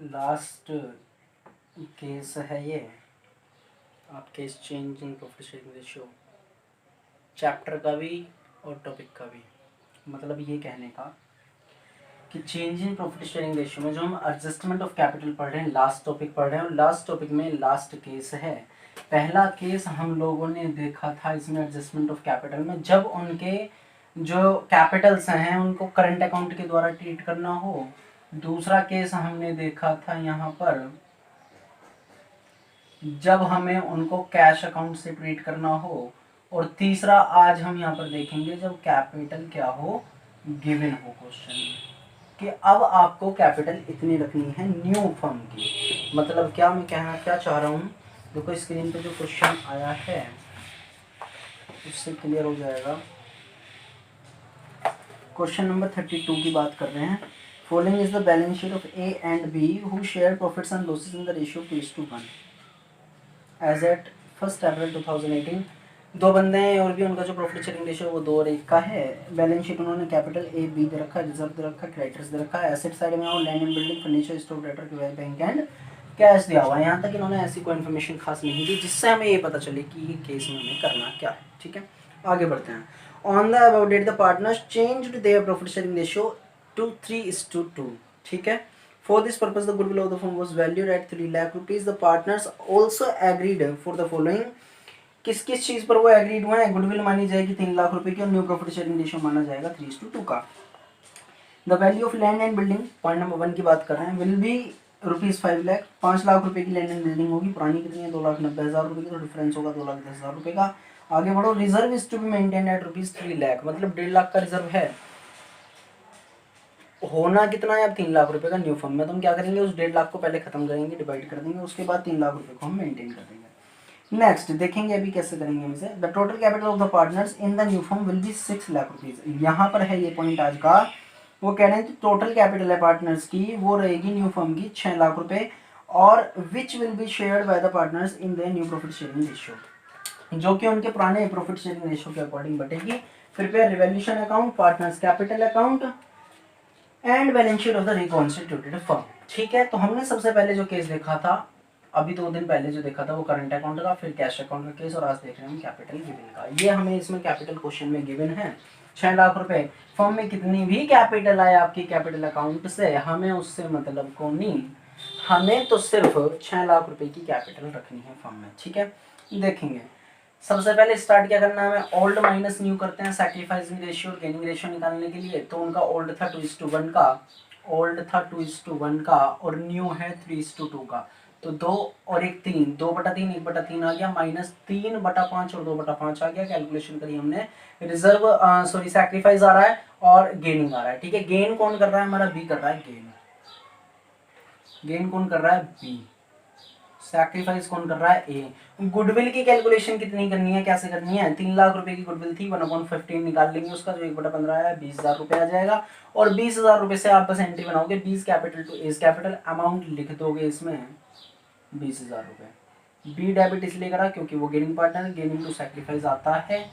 Last case है ये आपके इस change in profit sharing ratio chapter का भी और टॉपिक का भी। मतलब ये कहने का कि change in profit sharing ratio में जो हम एडजस्टमेंट ऑफ कैपिटल पढ़ रहे हैं, लास्ट टॉपिक पढ़ रहे हैं, और लास्ट टॉपिक में लास्ट केस है। पहला केस हम लोगों ने देखा था इसमें एडजस्टमेंट ऑफ कैपिटल में, जब उनके जो कैपिटल्स हैं उनको करंट अकाउंट के द्वारा ट्रीट करना हो। दूसरा केस हमने देखा था यहाँ पर जब हमें उनको कैश अकाउंट से ट्रीट करना हो। और तीसरा आज हम यहाँ पर देखेंगे जब कैपिटल क्या हो, गिवन हो क्वेश्चन में, कि अब आपको कैपिटल इतनी रखनी है न्यू फर्म की। मतलब क्या मैं कहना क्या चाह रहा हूँ, देखो स्क्रीन पे जो क्वेश्चन आया है उससे क्लियर हो जाएगा। क्वेश्चन नंबर 32 की बात कर रहे हैं। Following is the balance sheet of A and B who share profits and losses in the ratio 2:1 as at 1 April 2018। दो बंदे हैं और भी उनका जो प्रॉफिट शेयरिंग रेशियो वो 2:1 का है। बैलेंस शीट उन्होंने कैपिटल ए बी दे रखा है, रिजर्व दे रखा है, क्रेडिटर्स दे रखा है, एसेट साइड में और land and building, furniture, stock, debtor, bank and cash दिया हुआ है। यहाँ तक इन्होंने ऐसी कोई इन्फॉर्मेशन खास नहीं दी जिससे हमें ये पता चले कि ये केस में हमें करना क्या है। ठीक है, आगे बढ़ते हैं। On the about date the partners changed their profit sharing ratio to 3:2। ठीक है, for this purpose the goodwill of the firm was valued at 3 lakh rupees। the partners also agreed for the following। किस किस चीज पर वो agreed हुए हैं? Goodwill मानी जाएगी 3 लाख रुपए की और न्यू प्रॉफिट शेयरिंग रेशियो माना जाएगा 3:2 का। The value of land and building, point number 1 की बात कर रहे हैं, विल बी ₹5 लाख। 5 लाख रुपए की लैंड एंड बिल्डिंग होगी, पुरानी कितनी है 2,90,000 रुपए की, तो डिफरेंस होगा 2,10,000 रुपए का। आगे बढ़ो, reserve is to be maintain at ₹3 lakh, मतलब 1.5 लाख का रिजर्व है। होना कितना है अब 3 लाख रुपए का न्यू फर्म में, तो हम क्या करेंगे उस 1.5 लाख को पहले खत्म करेंगे, डिवाइड कर देंगे, उसके बाद 3 लाख रुपए को हम मेंटेन कर देंगे। नेक्स्ट देखेंगे अभी कैसे करेंगे हम इसे। The total capital of the partners in the new firm will be 6 lakh rupees. यहाँ पर है ये पॉइंट आज का, वो कह रहे हैं कि टोटल कैपिटल है पार्टनर्स की वो रहेगी न्यू फर्म की 6 लाख रुपए, और which will be shared by the partners in the new profit sharing ratio, जो कि उनके पुराने प्रॉफिट शेयरिंग रेशियो के अकॉर्डिंग बटेगी। Prepare revaluation account, partners capital account and balance sheet of the reconstituted firm. ठीक है, तो हमने सबसे पहले जो केस देखा था अभी 2 दिन पहले जो देखा था वो करंट अकाउंट का, फिर कैश अकाउंट का केस, और आज देख रहे हैं हम कैपिटल गिवन का। ये हमें इसमें कैपिटल क्वेश्चन में गिवन है 6 लाख रुपए। फर्म में कितनी भी कैपिटल आए आपकी कैपिटल अकाउंट से, हमें उससे मतलब को नहीं, हमें तो सिर्फ 6 लाख रुपए की कैपिटल रखनी है फर्म में। ठीक है, देखेंगे सबसे पहले स्टार्ट क्या करना है, ओल्ड माइनस न्यू करते हैं सैक्रिफाइसिंग रेशियो और गेनिंग रेशियो निकालने के लिए। तो उनका ओल्ड था 2:1 का, ओल्ड था 2:1 का, और न्यू है 3:2 का। तो 2 और 1 3, 2/3 1/3 आ गया, माइनस 3/5 और 2/5 आ गया। कैलकुलेशन करी हमने, रिजर्व सॉरी सैक्रिफाइस आ रहा है और गेनिंग आ रहा है। ठीक है, गेन कौन कर रहा है हमारा, बी कर रहा है गेन। गेन कौन कर रहा है, बी। सैक्रिफाइस कौन कर रहा है, ए। गुडविल की कैलकुलेशन कितनी करनी है, कैसे करनी है, 3 लाख रुपए की गुडविल थी, 1/15 निकाल लेंगे उसका, जो 1/15 आया 20,000 रुपए आ जाएगा। और 20,000 रुपए से आप बस एंट्री बनाओगे, 20 capital to A's capital, amount लिख दोगे इसमें 20,000 रुपए। बी डेबिट इसलिए करा क्योंकि वो gaining partner, gaining to sacrifice आता है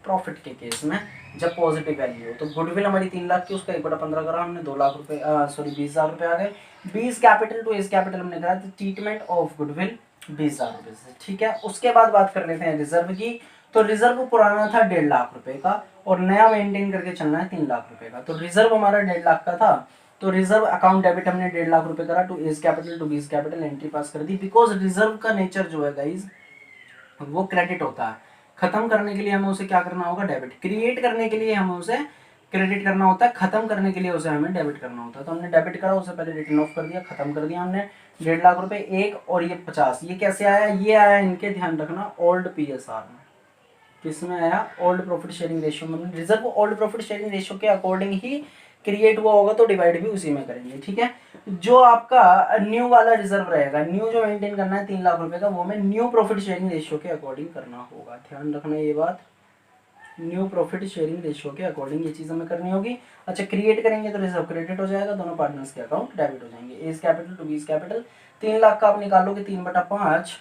प्रॉफिट के केस में जब पॉजिटिव वैल्यू हो। तो गुडविल हमारी 3 लाख की, उसका 1/15 करा हमने, 2 लाख रुपए सॉरी 20,000 रुपए आ गए। 20 कैपिटल टू एज कैपिटल हमने करा, ट्रीटमेंट ऑफ गुडविल 20,000 रुपए से। ठीक है, उसके बाद बात कर लेते हैं रिजर्व की। तो रिजर्व पुराना था 1.5 लाख रुपए का और नया मेंटेन करके चलना है 3 लाख रुपए का। तो रिजर्व हमारा 1.5 लाख का था, तो रिजर्व अकाउंट डेबिट हमने 1.5 लाख रुपए करा, to A's capital to 20 capital, entry pass कर दी। बिकॉज रिजर्व का नेचर जो है गाइज वो क्रेडिट होता है, खत्म करने के लिए हमें उसे क्या करना होगा, डेबिट। क्रिएट करने के लिए हमें उसे क्रेडिट करना होता है, खत्म करने के लिए उसे हमें डेबिट करना होता है। तो हमने डेबिट करा, उसे पहले रिटर्न ऑफ कर दिया, खत्म कर दिया हमने। 1.5 लाख रुपए एक और ये 50, ये कैसे आया, ये आया इनके ध्यान रखना ओल्ड पीएसआर में। किसमें आया, ओल्ड प्रॉफिट शेयरिंग रेशियो में। Reserve old profit sharing ratio के अकॉर्डिंग ही क्रिएट हुआ होगा, तो डिवाइड भी उसी में करेंगे। ठीक है, जो आपका न्यू वाला रिजर्व रहेगा, न्यू जो मेंटेन करना है 3 लाख रुपए का, वो हमें न्यू प्रॉफिट शेयरिंग रेशियो के अकॉर्डिंग करना होगा। ध्यान रखना ये बात, न्यू प्रॉफिट शेयरिंग रेशियो के अकॉर्डिंग ये चीज हमें करनी होगी। अच्छा, क्रिएट करेंगे तो रिजर्व क्रेडिट हो जाएगा, दोनों पार्टनर्स के अकाउंट डेबिट हो जाएंगे। A's capital to B's capital, 3 lakh का आप निकालोगे 3/5,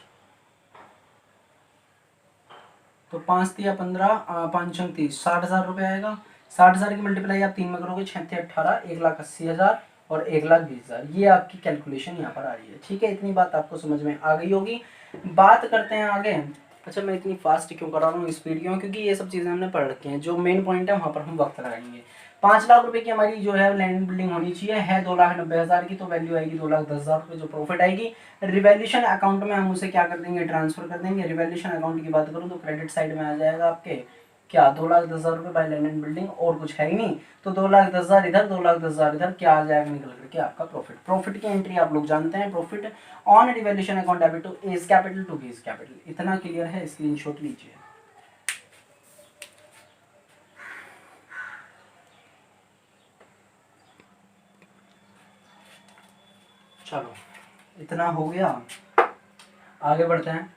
तो 5 तिया 15, 5 30, 60,000 रुपए आएगा। 60,000 की मल्टीप्लाई आप 3 में करोगे, 6 18, 1,80,000, और 1,20,000, ये आपकी कैलकुलेशन यहाँ पर आ रही है। ठीक है, इतनी बात आपको समझ में आ गई होगी। बात करते हैं आगे। अच्छा, मैं इतनी फास्ट क्यों करा रहा हूँ, स्पीड क्यों, क्योंकि ये सब चीज़ें हमने पढ़ रखी हैं। जो मेन पॉइंट है वहाँ पर हम वक्त लगाएंगे। 5 लाख रुपए की हमारी जो है लैंड बिल्डिंग होनी चाहिए, है 2,90,000 की, तो वैल्यू आएगी 2,10,000 रुपये जो प्रॉफिट आएगी। रिवैल्यूएशन अकाउंट में हम उसे क्या कर देंगे, ट्रांसफर कर देंगे। रिवैल्यूएशन अकाउंट की बात करूँ तो क्रेडिट साइड में आ जाएगा आपके क्या 2,10,000 रुपये बाय लैंड एंड बिल्डिंग, और कुछ है ही नहीं। तो 2,10,000 इधर, 2,10,000 इधर, क्या आ जाएगा निकल करके आपका प्रॉफिट। प्रॉफिट की एंट्री आप लोग जानते हैं, profit on revaluation account debit to A's capital to B's capital. इतना क्लियर है, स्क्रीनशॉट लीजिए। चलो, इतना हो गया, आगे बढ़ते हैं।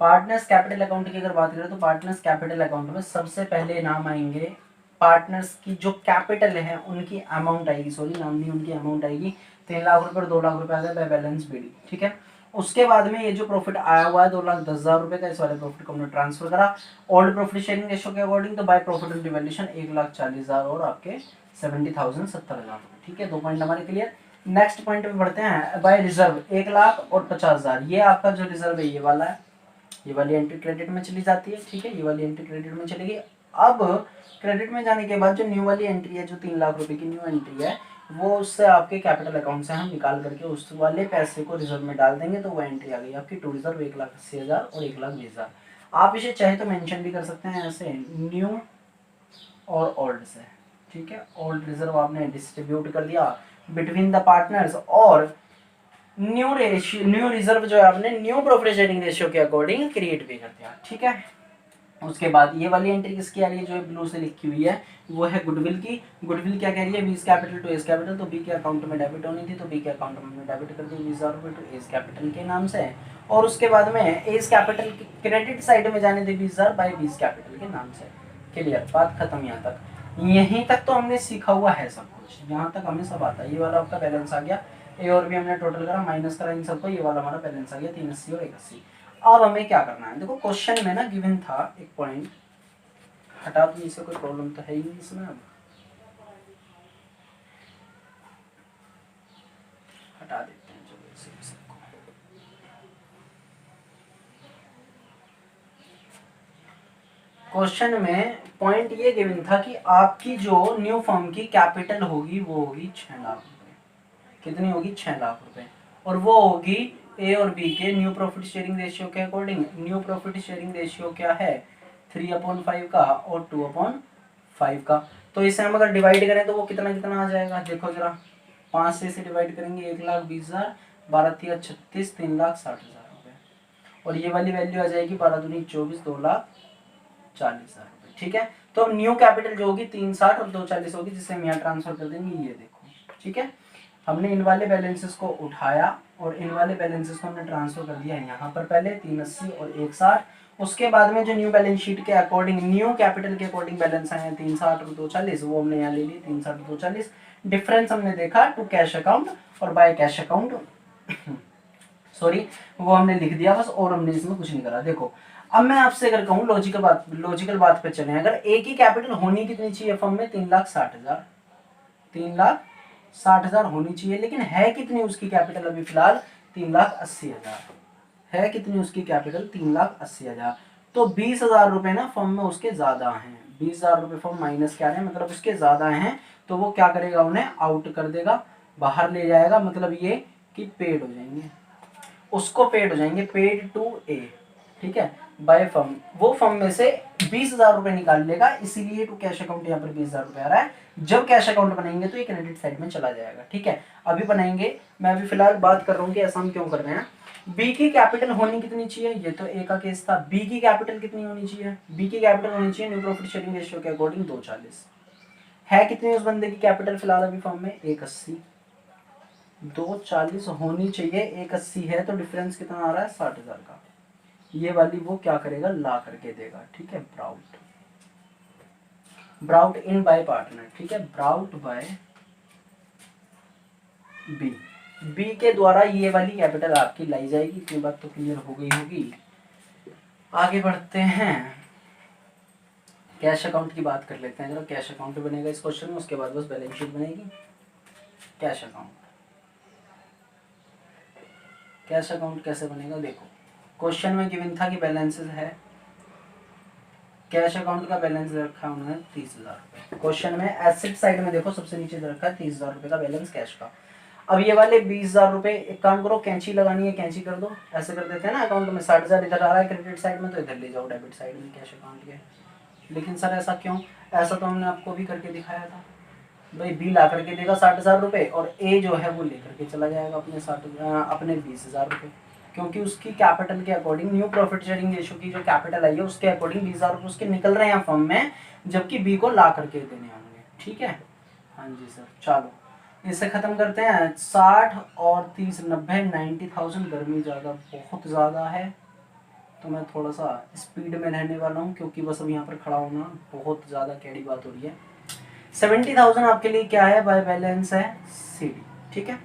पार्टनर्स कैपिटल अकाउंट की अगर बात करें तो पार्टनर्स कैपिटल अकाउंट में सबसे पहले नाम आएंगे पार्टनर्स की जो कैपिटल है उनकी अमाउंट आएगी, सॉरी नाम नहीं, उनकी अमाउंट आएगी। 3 लाख रुपए और 2 लाख रुपए आ गए बाय बैलेंस बीडी। ठीक है, उसके बाद में ये जो प्रॉफिट आया हुआ है 2,10,000 रुपए का, इस वाले प्रॉफिट को हमने ट्रांसफर करा ओल्ड प्रॉफिट शेयरिंग रेशियो के अकॉर्डिंग, तो बाय प्रॉफिट ऑन डिवैल्यूएशन 1,40,000 और आपके 70,000 70,000 रुपए। ठीक है, 2 पॉइंट हमारे क्लियर। नेक्स्ट पॉइंट पे बढ़ते हैं। बाय रिजर्व 1 लाख और 50,000, ये आपका जो रिजर्व है ये वाला है, ये वाली एंट्री क्रेडिट में चली जाती है। ठीक है, ये वाली एंट्री क्रेडिट में चलेगी। अब क्रेडिट में जाने के बाद जो न्यू वाली एंट्री है, जो 3 लाख रुपए की न्यू एंट्री है, वो उससे आपके कैपिटल अकाउंट से हम निकाल करके उस वाले पैसे को रिजर्व में डाल देंगे, तो वो एंट्री आ गई आपकी टू रिजर्व 1,80,000 और 1,20,000। आप इसे चाहे तो मेंशन भी कर सकते हैं ऐसे, न्यू और ओल्ड से। ठीक है, ओल्ड रिजर्व आपने डिस्ट्रीब्यूट कर दिया बिटवीन द पार्टनर्स, और न्यू रेशियो, न्यू रिजर्व जो है आपने न्यू प्रॉफिट शेयरिंग रेशियो के अकॉर्डिंग क्रिएट भी कर दिया। ठीक है, उसके बाद ये वाली एंट्री किसकी आ रही है, जो ब्लू से लिखी हुई है, वो है गुडविल की। गुडविल क्या कह रही है, B's capital to A's capital, तो बी के अकाउंट में डेबिट होनी थी, तो बी के अकाउंट में हमने डेबिट कर दी 20,000 रुपये टू एज कैपिटल के नाम से। और उसके बाद में एज कैपिटल की क्रेडिट साइड में जाने दी 20,000 बाय बीस कैपिटल के नाम से। क्लियर, बात खत्म यहाँ तक। यहीं तक तो हमने सीखा हुआ है सब कुछ, यहाँ तक हमें सब आता है। ये वाला आपका बैलेंस आ गया, ए और बी हमने टोटल करा, माइनस करा इन सबको, ये वाला हमारा बैलेंस आ गया 380 और 180। अब हमें क्या करना है, देखो क्वेश्चन में ना गिवन था एक पॉइंट, हटा दूं इसे, कोई प्रॉब्लम तो है ही नहीं इसमें। अब हटा देते हैं, चलो इसे सबको। क्वेश्चन में पॉइंट ये गिवन था कि आपकी जो न्यू फर्म की कैपिटल होगी वो होगी 6 लाख रुपए। कितनी होगी, 6 लाख रुपए, और वो होगी ए और बी के न्यू प्रॉफिट शेयरिंग रेशियो के according. New profit sharing ratio क्या है, 3/5 का और 2/5 का। तो इसे हम अगर डिवाइड करें तो वो कितना कितना आ जाएगा, देखो जरा, 5 से इसे डिवाइड करेंगे 1,20,000, 12×3 = 36, 3,60,000 रुपये, और ये वाली वैल्यू आ जाएगी 12×2 = 24, 2,40,000 रुपये। ठीक है, तो अब न्यू कैपिटल जो होगी 360 और 240 होगी, जिसे हम यहाँ ट्रांसफर कर देंगे, ये देखो। ठीक है, हमने इन वाले बैलेंसेस को उठाया और इन वाले बैलेंसेस को हमने ट्रांसफर कर दिया यहाँ पर, पहले 380 और 160। उसके बाद में जो न्यू बैलेंस शीट के अकॉर्डिंग, न्यू कैपिटल के अकॉर्डिंग बैलेंस आए हैं 360 और 240, वो हमने यहाँ ले लिए 360 और 240। डिफरेंस हमने देखा टू कैश अकाउंट और बाय कैश अकाउंट सॉरी, वो हमने लिख दिया बस, और हमने इसमें कुछ नहीं करा। देखो अब मैं आपसे अगर कहूँ लॉजिकल बात पे चले, अगर एक ही कैपिटल होनी कितनी चाहिए फर्म में, 3,60,000, 3,60,000 होनी चाहिए, लेकिन है कितनी उसकी कैपिटल अभी फिलहाल 3,80,000 है। कितनी उसकी कैपिटल, 3,80,000। तो 20,000 रुपए ना फर्म में उसके ज्यादा हैं, 20,000 रुपए फर्म माइनस क्या है, मतलब उसके ज्यादा हैं, तो वो क्या करेगा, उन्हें आउट कर देगा, बाहर ले जाएगा, मतलब ये कि पेड हो जाएंगे, उसको पेड हो जाएंगे, पेड टू ए। ठीक है, बाय फर्म, वो फर्म में से 20,000 रुपए निकाल लेगा, इसीलिए टू कैश अकाउंट यहाँ पर 20,000 रुपए आ रहा है। जब कैश अकाउंट बनाएंगे तो ये क्रेडिट साइड में चला जाएगा। ठीक है, अभी बनाएंगे, मैं अभी फिलहाल बात कर रहा हूँ कि ऐसा हम क्यों कर रहे हैं। बी की कैपिटल होनी कितनी चाहिए, ये तो ए का केस था। बी की कैपिटल कितनी होनी चाहिए, बी की कैपिटल होनी चाहिए न्यू प्रॉफिट शेयरिंग रेशियो के अकॉर्डिंग 240। है कितनी उस बंदे की कैपिटल फिलहाल अभी फर्म में, 180, 240 होनी चाहिए, 180 है, तो डिफरेंस कितना आ रहा है, 60,000 का। ये वाली वो क्या करेगा, ला करके देगा। ठीक है, ब्राउट इन बाय पार्टनर। ठीक है, ब्राउट बाय बी, बी के द्वारा ये वाली कैपिटल आपकी लाई जाएगी। इतनी बात तो क्लियर हो गई होगी। आगे बढ़ते हैं, कैश अकाउंट की बात कर लेते हैं जरा। कैश अकाउंट बनेगा इस क्वेश्चन में, उसके बाद बस बैलेंस शीट बनेगी। Cash account. कैश अकाउंट कैसे बनेगा, देखो क्वेश्चन में गिवन था कि बैलेंसेस है, कैश अकाउंट का बैलेंस रखा है उन्होंने 30,000 रुपये। क्वेश्चन में एसेट साइड में देखो सबसे नीचे दे रखा है 30,000 रुपये का बैलेंस कैश का। अब ये वाले 20,000 रुपये, एक काम करो कैंची लगानी है कैंची कर दो, ऐसे कर देते हैं ना अकाउंट में 60,000 इधर आ रहा है क्रेडिट साइड में तो इधर ले जाओ डेबिट साइड में कैश अकाउंट के। लेकिन सर ऐसा क्यों, ऐसा तो हमने आपको भी करके दिखाया था भाई, बी ला करके देगा 60,000 रुपये और ए जो है वो लेकर के चला जाएगा अपने 20,000 रुपये, क्योंकि उसकी कैपिटल के according new profit sharing ratio की जो कैपिटल आई है उसके अकॉर्डिंग 20,000 रुपये उसके निकल रहे हैं फर्म में, जबकि बी को ला करके देने होंगे। ठीक है, हाँ जी सर। चलो इसे खत्म करते हैं। 60 और 30 90 90,000, गर्मी ज़्यादा बहुत ज़्यादा है तो मैं थोड़ा सा स्पीड में रहने वाला हूँ, क्योंकि बस अब यहाँ पर खड़ा होना बहुत ज़्यादा कैडी बात हो रही है। 70,000 आपके लिए क्या है, बाय बैलेंस है सीडी। ठीक है,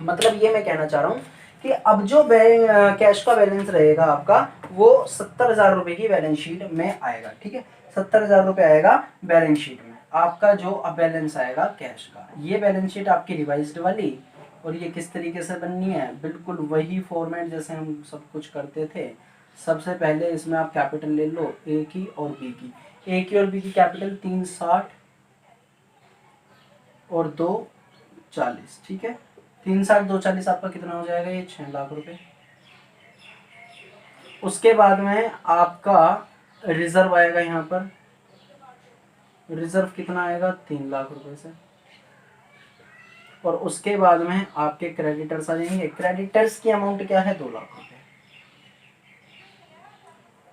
मतलब ये मैं कहना चाह रहा हूँ कि अब जो कैश का बैलेंस रहेगा आपका वो 70,000 रुपये की बैलेंस शीट में आएगा। ठीक है, 70,000 रुपये आएगा बैलेंस शीट में आपका, जो अब बैलेंस आएगा कैश का। ये बैलेंस शीट आपकी रिवाइज्ड वाली, और ये किस तरीके से बननी है, बिल्कुल वही फॉर्मेट जैसे हम सब कुछ करते थे। सबसे पहले इसमें आप कैपिटल ले लो ए की और बी की, ए की और बी की कैपिटल 360 और 240। ठीक है, 360 240 आपका कितना हो जाएगा, ये 6 लाख रुपए। उसके बाद में आपका रिजर्व आएगा, यहाँ पर रिजर्व कितना आएगा 3 लाख रुपए से, और उसके बाद में आपके क्रेडिटर्स आ जाएंगे। क्रेडिटर्स की अमाउंट क्या है 2 लाख रुपए,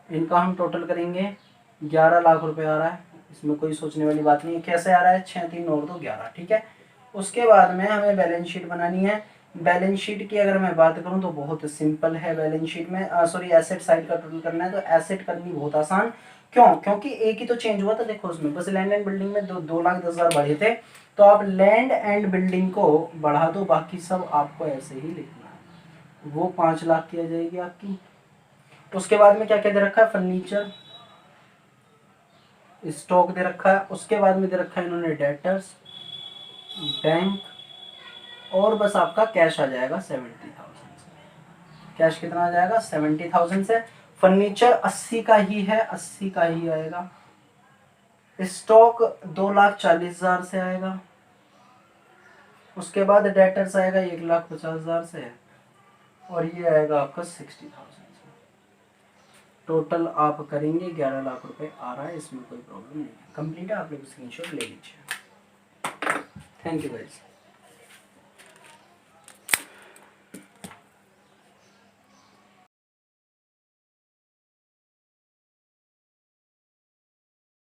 इनका हम टोटल करेंगे 11 लाख रुपए आ रहा है, इसमें कोई सोचने वाली बात नहीं है। कैसे आ रहा है, 6 3 और 2 11। ठीक है, उसके बाद में हमें बैलेंस शीट बनानी है। बैलेंस शीट की अगर मैं बात करूं तो बहुत सिंपल है। बैलेंस शीट में सॉरी एसेट साइड का टोटल करना है तो एसेट करनी बहुत आसान, क्यों, क्योंकि एक ही तो चेंज हुआ था। देखो उसमें बस लैंड एंड बिल्डिंग में 2,10,000 बढ़े थे, तो आप लैंड एंड बिल्डिंग को बढ़ा दो, बाकी सब आपको ऐसे ही लिखना है। वो 5 लाख की आ जाएगी आपकी। उसके बाद में क्या क्या दे रखा है, फर्नीचर स्टॉक दे रखा है। उसके बाद में दे रखा है इन्होंने डेटर्स, बैंक, और बस आपका कैश आ जाएगा 70,000 से। कैश कितना आ जाएगा 70,000 से। फर्नीचर 80 का ही है, 80 का ही आएगा। स्टॉक 2,40,000 से आएगा। उसके बाद डेटर्स आएगा 1,50,000 से, और ये आएगा आपका 60,000 से। टोटल आप करेंगे 11 लाख रुपए आ रहा है, इसमें कोई प्रॉब्लम नहीं है। कंप्लीट है, आप लोग स्क्रीनशॉट ले लीजिए। Thank you guys.